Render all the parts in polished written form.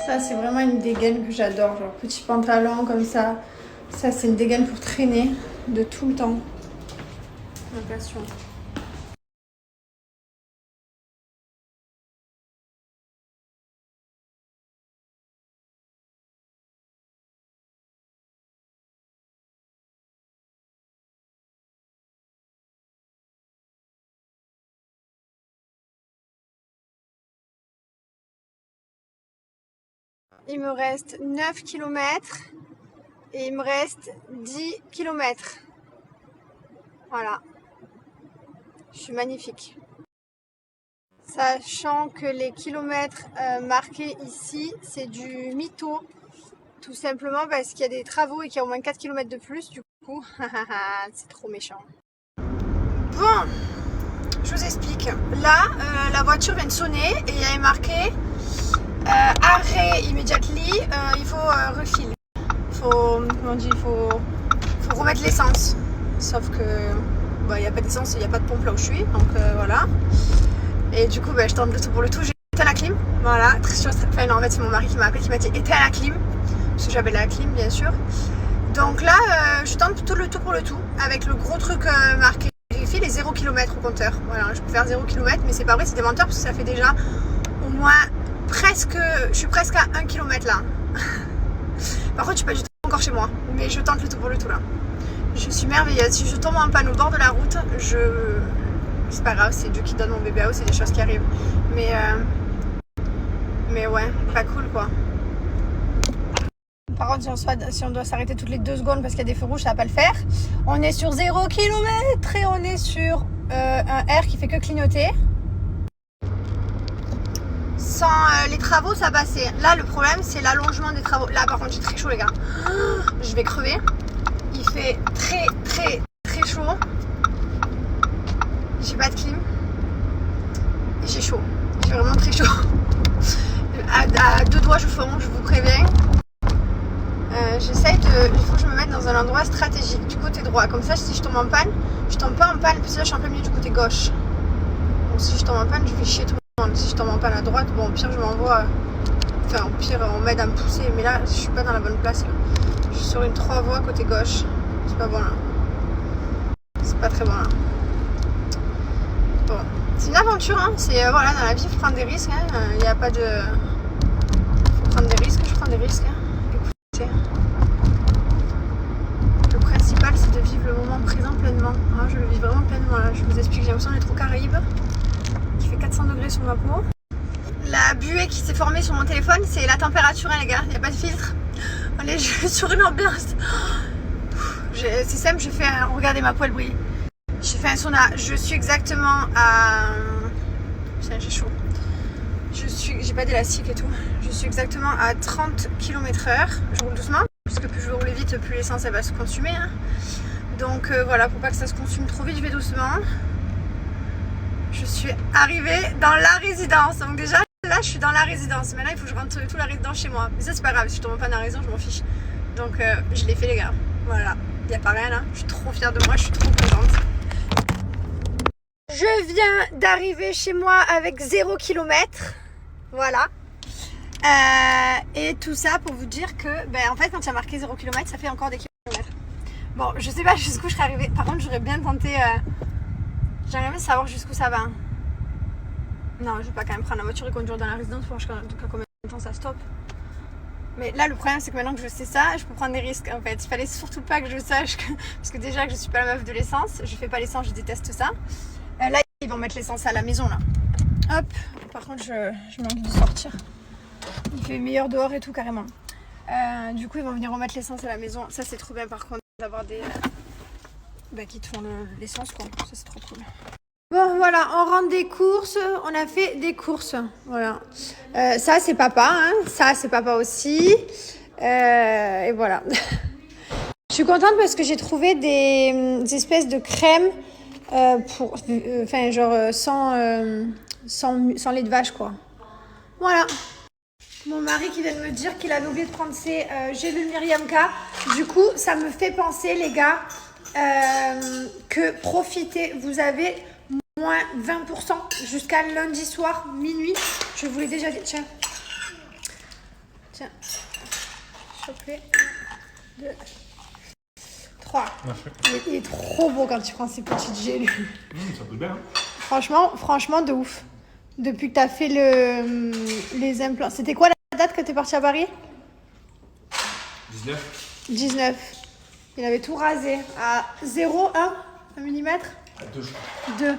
Ça, c'est vraiment une dégaine que j'adore. Genre petit pantalon comme ça. Ça, c'est une dégaine pour traîner de tout le temps. Ma passion. Il me reste 9 km et il me reste 10 km. Voilà. Je suis magnifique. Sachant que les kilomètres marqués ici, c'est du mytho. Tout simplement parce qu'il y a des travaux et qu'il y a au moins 4 km de plus. Du coup, c'est trop méchant. Bon, je vous explique. Là, la voiture vient de sonner et il y avait marqué arrêt immediately, il faut refill. Il faut remettre l'essence. Sauf que il n'y a pas d'essence, il n'y a pas de pompe là où je suis. Donc voilà. Et du coup, je tente le tout pour le tout. J'ai éteint la clim. Voilà, très sûr. Enfin, non, en fait, c'est mon mari qui m'a appelé, qui m'a dit éteins la clim. Parce que j'avais la clim, bien sûr. Donc là, je tente tout le tout pour le tout. Avec le gros truc marqué refill et 0 km au compteur. Voilà, je peux faire 0 km, mais c'est pas vrai, c'est des menteurs parce que ça fait déjà au moins presque. Je suis presque à 1 km là. Par contre, je suis pas du tout encore chez moi. Mais je tente le tout pour le tout là. Je suis merveilleuse. Si je tombe en panne au bord de la route, c'est pas grave, c'est Dieu qui donne mon bébé à eau, c'est des choses qui arrivent. Mais ouais, pas cool quoi. Par contre, si on doit s'arrêter toutes les 2 secondes parce qu'il y a des feux rouges, ça va pas le faire. On est sur 0 km et on est sur un R qui fait que clignoter. Sans les travaux, ça passait. Là, le problème, c'est l'allongement des travaux. Là, par contre, j'ai très chaud, les gars. Je vais crever. Il fait très, très, très chaud. J'ai pas de clim. J'ai chaud. J'ai vraiment très chaud. À 2 doigts, je fonds, je vous préviens. Il faut que je me mette dans un endroit stratégique, du côté droit. Comme ça, si je tombe en panne, je tombe pas en panne, parce que là, je suis en plein milieu du côté gauche. Donc, si je tombe en panne, je vais chier tout le monde. Si je tombe en panne à droite, bon, au pire, je m'envoie. Enfin, au pire, on m'aide à me pousser. Mais là, je suis pas dans la bonne place. Là. Je suis sur une 3 voies côté gauche. C'est pas bon là. C'est pas très bon là. Bon, c'est une aventure, hein. C'est voilà, dans la vie, il faut prendre des risques. Il n'y a pas de. Faut prendre des risques, je prends des risques. Écoutez. Le principal, c'est de vivre le moment présent pleinement. Ah, je le vis vraiment pleinement là. Je vous explique, j'ai l'impression d'être aux Caraïbes. Il fait 400 degrés sur ma peau. La buée qui s'est formée sur mon téléphone, c'est la température, hein, les gars. Il n'y a pas de filtre. On est juste sur une ambiance. C'est simple, je fais regardez ma poêle brille. J'ai fait un sauna. Je suis exactement à. Putain, j'ai chaud. J'ai pas d'élastique et tout. Je suis exactement à 30 km/h. Je roule doucement, parce que plus je vais rouler vite, plus l'essence elle va se consumer. Hein. Donc voilà, pour pas que ça se consume trop vite, je vais doucement. Je suis arrivée dans la résidence. Donc déjà, là, je suis dans la résidence. Maintenant, il faut que je rentre tout la résidence chez moi. Mais ça, c'est pas grave. Si je tombe pas dans la résidence, je m'en fiche. Donc je l'ai fait, les gars. Voilà. Il n'y a pas rien là. Je suis trop fière de moi. Je suis trop contente. Je viens d'arriver chez moi avec 0 km. Voilà. Et tout ça pour vous dire que, en fait, quand il y a marqué 0 km, ça fait encore des kilomètres. Bon, je sais pas jusqu'où je serai arrivée. Par contre, j'aurais bien tenté. J'aimerais bien savoir jusqu'où ça va. Non, je vais pas quand même prendre la voiture et conduire dans la résidence pour voir combien de temps ça stoppe. Mais là, le problème, c'est que maintenant que je sais ça, je peux prendre des risques. En fait, il fallait surtout pas que je sache parce que déjà que je suis pas la meuf de l'essence, je fais pas l'essence, je déteste ça. Là, ils vont mettre l'essence à la maison là. Hop. Par contre, je manque de sortir. Il fait meilleur dehors et tout carrément. Du coup, ils vont venir remettre l'essence à la maison. Ça, c'est trop bien par contre d'avoir des qui te font l'essence quoi. Ça, c'est trop cool. Bon, voilà, on rentre des courses. On a fait des courses. Voilà. Ça, c'est papa. Hein. Ça, c'est papa aussi. Et voilà. Je suis contente parce que j'ai trouvé des espèces de crèmes pour, genre sans lait de vache quoi. Voilà. Mon mari qui vient de me dire qu'il avait oublié de prendre ses gélules Myriam K. Du coup, ça me fait penser, les gars, que profitez. Vous avez moins 20% jusqu'à lundi soir, minuit. Je vous l'ai déjà dit. Tiens. Tiens. Choper. 1, 2, 3. Il est trop beau quand tu prends ces petites gélules. Ça peut bien. Franchement, de ouf. Depuis que tu as fait les implants. C'était quoi la date que tu es parti à Paris? 19. Il avait tout rasé. À 0, 1 mm? À 2, je crois. 2.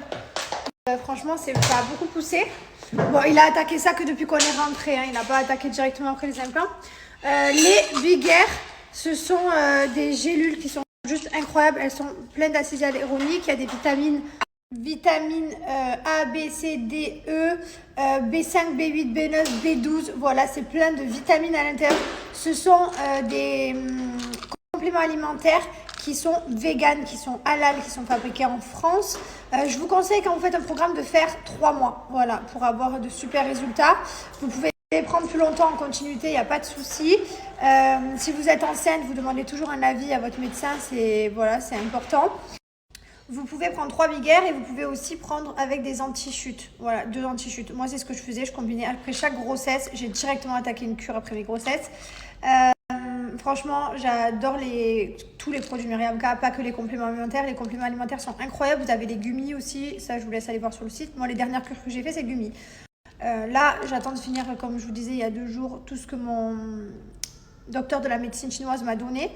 Franchement, ça a beaucoup poussé. Bon, il a attaqué ça que depuis qu'on est rentré. Hein. Il n'a pas attaqué directement après les implants. Les Big Air, ce sont des gélules qui sont juste incroyables. Elles sont pleines d'acide hyaluronique. Il y a des vitamines A, B, C, D, E, B5, B8, B9, B12. Voilà, c'est plein de vitamines à l'intérieur. Ce sont des compléments alimentaires qui sont véganes, qui sont halal, qui sont fabriqués en France. Je vous conseille quand vous faites un programme de faire 3 mois, voilà, pour avoir de super résultats. Vous pouvez les prendre plus longtemps en continuité, il n'y a pas de souci. Si vous êtes enceinte, vous demandez toujours un avis à votre médecin, c'est important. Vous pouvez prendre 3 Big Air et vous pouvez aussi prendre avec des anti-chutes. Voilà, 2 anti-chutes. Moi, c'est ce que je faisais. Je combinais après chaque grossesse. J'ai directement attaqué une cure après mes grossesses. Franchement, j'adore tous les produits Myriam K, pas que les compléments alimentaires. Les compléments alimentaires sont incroyables. Vous avez les gummies aussi. Ça, je vous laisse aller voir sur le site. Moi, les dernières cures que j'ai fait, c'est gummies. Là, j'attends de finir, comme je vous disais il y a 2 jours, tout ce que mon docteur de la médecine chinoise m'a donné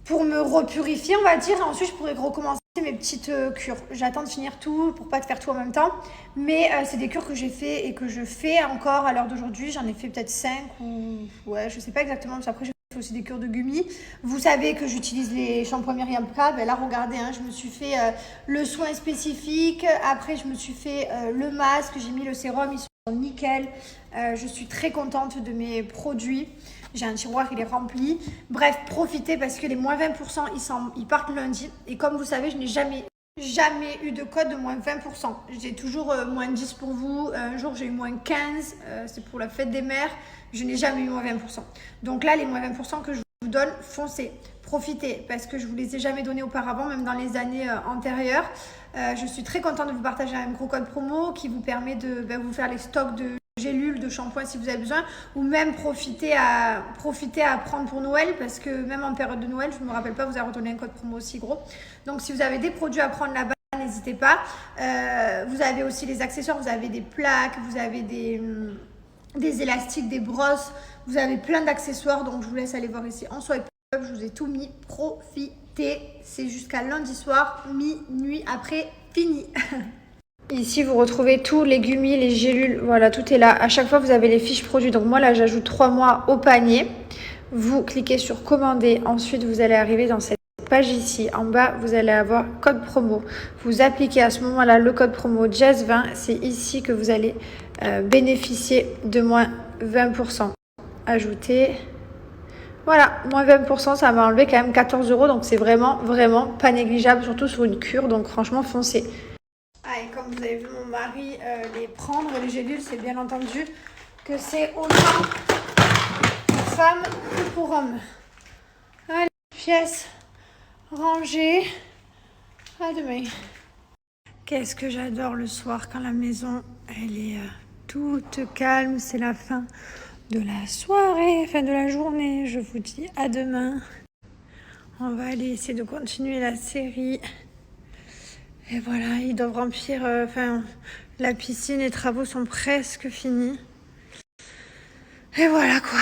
pour me repurifier, on va dire. Et ensuite, je pourrais recommencer mes petites cures. J'attends de finir tout pour pas te faire tout en même temps. Mais c'est des cures que j'ai fait et que je fais encore à l'heure d'aujourd'hui. J'en ai fait peut-être 5 ou... Ouais, je sais pas exactement. Parce qu'après, j'ai fait aussi des cures de gummies. Vous savez que j'utilise les shampoings Myriam K. Ben là, regardez, hein, je me suis fait le soin spécifique. Après, je me suis fait le masque. J'ai mis le sérum. Ils sont nickel. Je suis très contente de mes produits. J'ai un tiroir, il est rempli. Bref, profitez parce que les moins 20%, ils partent lundi. Et comme vous savez, je n'ai jamais eu de code de moins 20%. J'ai toujours moins 10 pour vous. Un jour, j'ai eu moins 15. C'est pour la fête des mères. Je n'ai jamais eu moins 20%. Donc là, les moins 20% que je vous donne, foncez. Profitez parce que je ne vous les ai jamais donnés auparavant, même dans les années antérieures. Je suis très contente de vous partager un gros code promo qui vous permet de vous faire les stocks de gélules, de shampoing si vous avez besoin, ou même profiter à prendre pour Noël, parce que même en période de Noël, je ne me rappelle pas, vous avez redonné un code promo aussi gros. Donc si vous avez des produits à prendre là-bas, n'hésitez pas. Vous avez aussi les accessoires, vous avez des plaques, vous avez des élastiques, des brosses, vous avez plein d'accessoires, donc je vous laisse aller voir ici en swipe up, je vous ai tout mis. Profitez, c'est jusqu'à lundi soir, minuit, après, fini. Ici, vous retrouvez tous les gummies, les gélules, voilà, tout est là. À chaque fois, vous avez les fiches produits. Donc moi, là, j'ajoute 3 mois au panier. Vous cliquez sur commander. Ensuite, vous allez arriver dans cette page ici. En bas, vous allez avoir code promo. Vous appliquez à ce moment-là le code promo Jazz20. C'est ici que vous allez bénéficier de moins 20%. Ajouter. Voilà, moins 20%, ça m'a enlevé quand même 14 €. Donc c'est vraiment, vraiment pas négligeable, surtout sur une cure. Donc franchement, foncez. Ah, et comme vous avez vu mon mari les prendre, les gélules, c'est bien entendu que c'est autant pour femmes que pour hommes. Allez, pièces rangées. À demain. Qu'est-ce que j'adore le soir quand la maison, elle est toute calme. C'est la fin de la soirée, fin de la journée. Je vous dis à demain. On va aller essayer de continuer la série. Et voilà, ils doivent remplir, la piscine, les travaux sont presque finis. Et voilà quoi.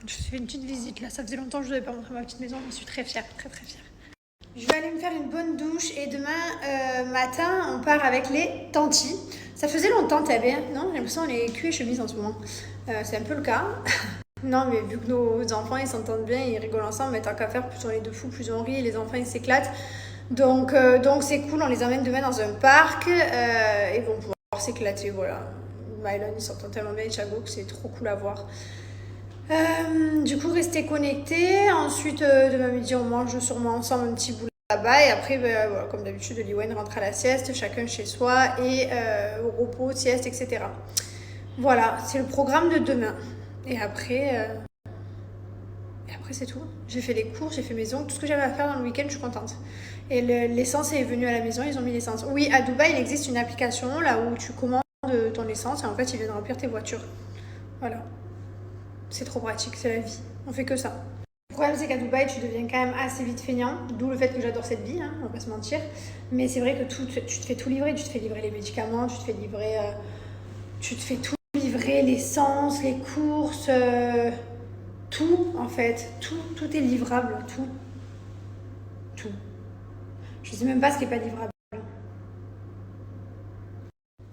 Je fais une petite visite là, ça faisait longtemps que je ne devais pas montrer ma petite maison, je suis très fière, très très fière. Je vais aller me faire une bonne douche et demain matin, on part avec les tantis. Ça faisait longtemps, t'avais, non? J'ai l'impression qu'on est cul et chemise en ce moment. C'est un peu le cas. Non, mais vu que nos enfants ils s'entendent bien, ils rigolent ensemble, mais tant qu'à faire, plus on est de fous, plus on rit, et les enfants ils s'éclatent. Donc c'est cool, on les emmène demain dans un parc et vont pouvoir s'éclater, voilà. Mylon, ils s'entendent tellement bien, et Thiago, que c'est trop cool à voir. Du coup, restez connectés. Ensuite, demain midi, on mange sûrement ensemble un petit bout là-bas. Et après, voilà, comme d'habitude, Liwen rentre à la sieste, chacun chez soi, et au repos, sieste, etc. Voilà, c'est le programme de demain. Et après c'est tout. J'ai fait les cours, j'ai fait mes ongles, tout ce que j'avais à faire dans le week-end, je suis contente. Et l'essence est venue à la maison, ils ont mis l'essence. Oui, à Dubaï, il existe une application là où tu commandes ton essence et en fait, ils viennent remplir tes voitures. Voilà. c'est trop pratique, c'est la vie. On fait que ça. Le problème, c'est qu'à Dubaï, tu deviens quand même assez vite feignant, d'où le fait que j'adore cette vie, hein, on va pas se mentir. Mais c'est vrai que tu te fais tout livrer, tu te fais livrer les médicaments, tu te fais tout livrer, l'essence, les courses, tout en fait, tout est livrable, tout. Je sais même pas ce qui est pas livrable.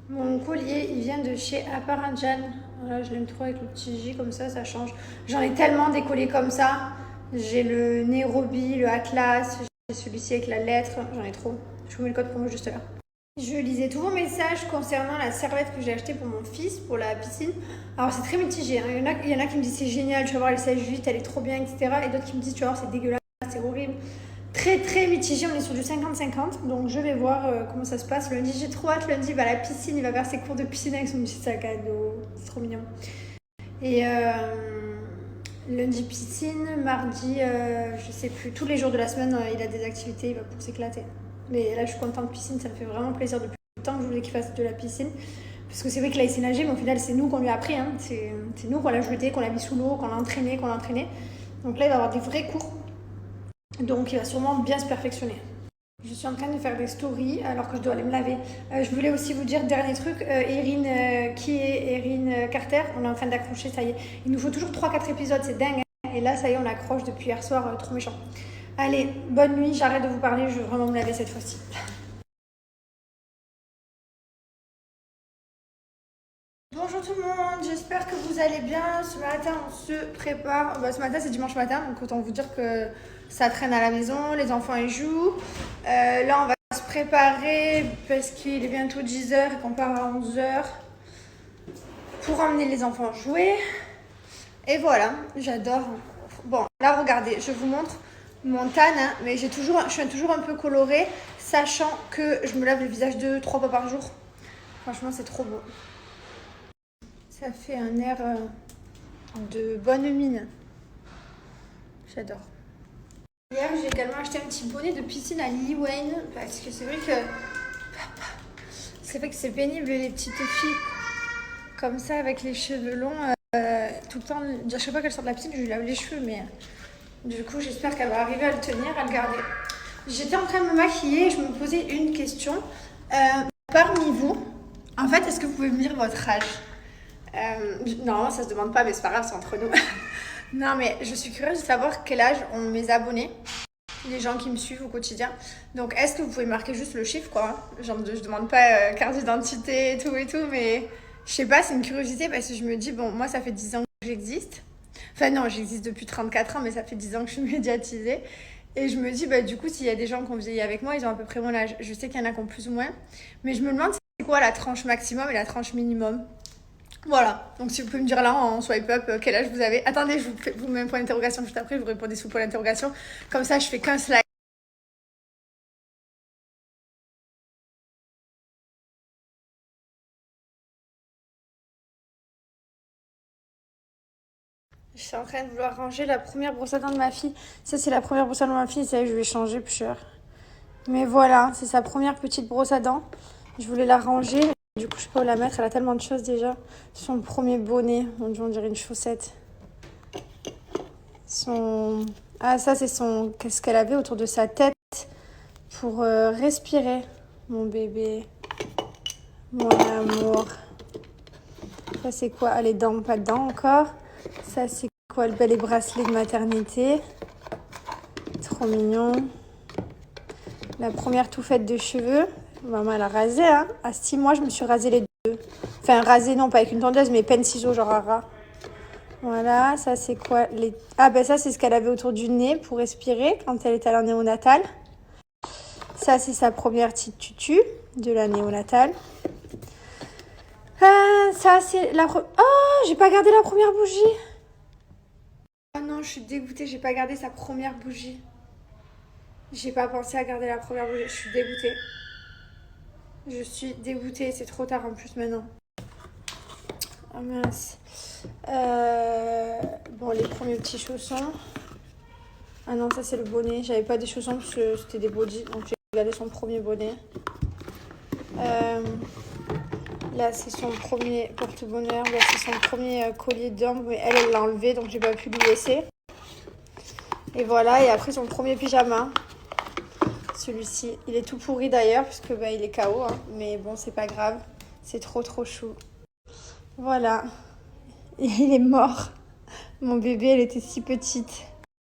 Mon collier, il vient de chez Aparanjan. Voilà, je l'aime trop avec le petit J, comme ça change. J'en ai tellement des colliers comme ça. J'ai le Nairobi, le Atlas, j'ai celui-ci avec la lettre. J'en ai trop. Je vous mets le code promo juste là. Je lisais tous vos messages concernant la serviette que j'ai achetée pour mon fils, pour la piscine. Alors c'est très mitigé, hein. Il y en a qui me disent c'est génial, tu vas voir, elle sèche vite, elle est trop bien, etc. Et d'autres qui me disent tu vas voir, c'est dégueulasse, c'est horrible. Très très mitigé, on est sur du 50-50, donc je vais voir comment ça se passe. Lundi, j'ai trop hâte, lundi il va à la piscine, il va faire ses cours de piscine avec son petit sac à dos, c'est trop mignon. Et lundi piscine, mardi, je sais plus, tous les jours de la semaine il a des activités, il va pour s'éclater. Mais là je suis contente, piscine, ça me fait vraiment plaisir depuis le temps que je voulais qu'il fasse de la piscine. Parce que c'est vrai qu'il a essayé de nager, mais au final c'est nous qu'on lui a appris, hein. C'est nous qu'on l'a jeté, qu'on l'a mis sous l'eau, qu'on l'a entraîné. Donc là il va avoir des vrais cours. Donc il va sûrement bien se perfectionner. Je suis en train de faire des stories alors que je dois aller me laver. Je voulais aussi vous dire, dernier truc, Erin, qui est Erin Carter, on est en train d'accrocher, ça y est. Il nous faut toujours 3-4 épisodes, c'est dingue. Hein. Et là, ça y est, on accroche depuis hier soir, trop méchant. Allez, bonne nuit, j'arrête de vous parler, je veux vraiment me laver cette fois-ci. Bonjour tout le monde, j'espère que vous allez bien. Ce matin, on se prépare. Ce matin, c'est dimanche matin, donc autant vous dire que ça traîne à la maison, les enfants ils jouent. Là, on va se préparer parce qu'il est bientôt 10h et qu'on part à 11h pour emmener les enfants jouer. Et voilà, j'adore. Bon, là, regardez, je vous montre mon tan, hein, mais je suis toujours un peu colorée, sachant que je me lave le visage 2-3 fois par jour. Franchement, c'est trop beau. Ça fait un air de bonne mine. J'adore. Hier, j'ai également acheté un petit bonnet de piscine à Lil Wayne parce que c'est vrai que c'est pénible les petites filles comme ça avec les cheveux longs tout le temps. À chaque fois qu'elle sort de la piscine, je lui lave les cheveux, mais du coup, j'espère qu'elle va arriver à le tenir, à le garder. J'étais en train de me maquiller et je me posais une question. Parmi vous, en fait, est-ce que vous pouvez me dire votre âge? Non, ça se demande pas, mais c'est pas grave, c'est entre nous. Non, mais je suis curieuse de savoir quel âge ont mes abonnés, les gens qui me suivent au quotidien. Donc, est-ce que vous pouvez marquer juste le chiffre, quoi? Genre, je demande pas carte d'identité et tout, mais je sais pas, c'est une curiosité parce que je me dis, bon, moi, ça fait 10 ans que j'existe. Enfin, non, j'existe depuis 34 ans, mais ça fait 10 ans que je suis médiatisée. Et je me dis, du coup, s'il y a des gens qui ont vieilli avec moi, ils ont à peu près mon âge. Je sais qu'il y en a qui ont plus ou moins, mais je me demande c'est quoi la tranche maximum et la tranche minimum. Voilà, donc si vous pouvez me dire là en swipe up quel âge vous avez. Attendez, je vous mets un point d'interrogation juste après, je vous répondez sous point d'interrogation. Comme ça, je fais qu'un slide. Je suis en train de vouloir ranger la première brosse à dents de ma fille. Ça, c'est la première brosse à dents de ma fille, ça, je vais changer plus cher. Mais voilà, c'est sa première petite brosse à dents. Je voulais la ranger. Du coup, je sais pas où la mettre, elle a tellement de choses déjà. Son premier bonnet, mon Dieu, on dirait une chaussette. Ah, ça, c'est qu'est-ce qu'elle avait autour de sa tête pour respirer. Mon bébé, mon amour. Ça, c'est quoi? Ah, les dents, pas de dents encore. Ça, c'est quoi? Les bracelets de maternité. Trop mignon. La première touffette de cheveux. Maman, elle a rasé, hein. À 6 mois, je me suis rasé les deux. Enfin, rasé, non, pas avec une tondeuse, mais penne-ciseaux, genre à ras. Voilà, ça, c'est quoi? Ah, ça, c'est ce qu'elle avait autour du nez pour respirer quand elle était à la néonatale. Ça, c'est sa première petite tutu de la néonatale. Ça, c'est la... Oh, j'ai pas gardé la première bougie. Oh non, je suis dégoûtée, j'ai pas gardé sa première bougie. J'ai pas pensé à garder la première bougie, je suis dégoûtée. Je suis dégoûtée, c'est trop tard en plus maintenant. Oh mince. Bon, les premiers petits chaussons. Ah non, ça c'est le bonnet. J'avais pas des chaussons parce que c'était des bodys, donc j'ai gardé son premier bonnet. Là, c'est son premier porte-bonheur. Là, c'est son premier collier d'ambre. Mais elle l'a enlevé, donc j'ai pas pu lui laisser. Et voilà, et après son premier pyjama. Celui-ci, il est tout pourri d'ailleurs, parce que il est KO. Hein. Mais bon, c'est pas grave. C'est trop chou. Voilà. Il est mort. Mon bébé, elle était si petite.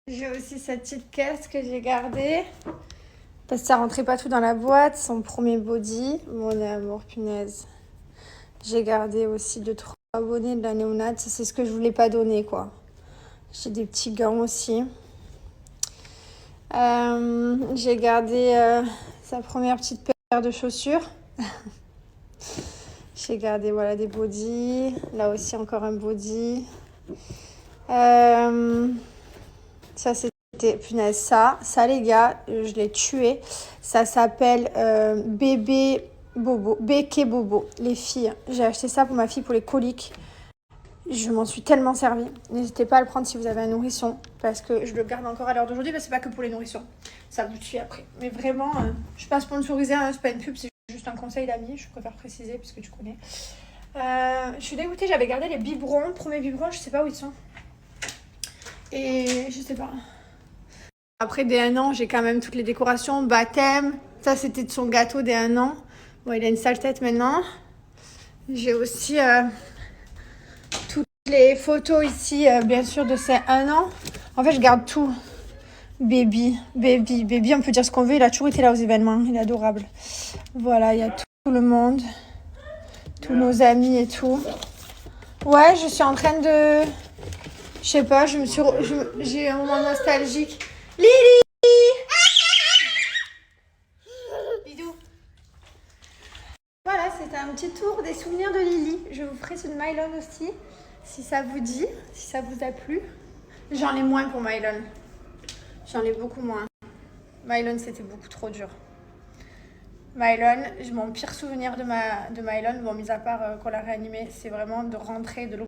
J'ai aussi cette petite caisse que j'ai gardée. Parce que ça rentrait pas tout dans la boîte. Son premier body. Mon amour, punaise. J'ai gardé aussi 2-3 bonnets de la néonate. C'est ce que je voulais pas donner, quoi. J'ai des petits gants aussi. J'ai gardé sa première petite paire de chaussures. J'ai gardé voilà, des bodys. Là aussi, encore un body. Ça, c'était... Punaise, ça, les gars, je l'ai tué. Ça s'appelle Bébé Bobo. Béquet Bobo. Les filles, j'ai acheté ça pour ma fille pour les coliques. Je m'en suis tellement servie. N'hésitez pas à le prendre si vous avez un nourrisson. Parce que je le garde encore à l'heure d'aujourd'hui. Mais c'est pas que pour les nourrissons. Ça vous tue après. Mais vraiment, je suis pas sponsorisée. Hein, c'est pas une pub. C'est juste un conseil d'amis. Je préfère préciser puisque tu connais. Je suis dégoûtée. J'avais gardé les biberons. Premier biberon, je sais pas où ils sont. Et je sais pas. Après des 1 an, j'ai quand même toutes les décorations. Baptême. Ça, c'était de son gâteau des 1 an. Bon, il a une sale tête maintenant. J'ai aussi... toutes les photos ici, bien sûr, de ces 1 an. En fait, je garde tout. Baby, on peut dire ce qu'on veut. Il a toujours été là aux événements. Il est adorable. Voilà, il y a tout le monde. Tous nos amis et tout. Ouais, je suis en train de... Je sais pas, j'ai un moment nostalgique. Lily! Bidou. Voilà, c'était un petit tour des souvenirs de Lily. Je vous ferai ceux de Mylon aussi. Si ça vous dit, si ça vous a plu. J'en ai moins pour Mylon. J'en ai beaucoup moins. Mylon, c'était beaucoup trop dur. Mylon, mon pire souvenir de Mylon, bon, mis à part qu'on l'a réanimé, c'est vraiment de rentrer de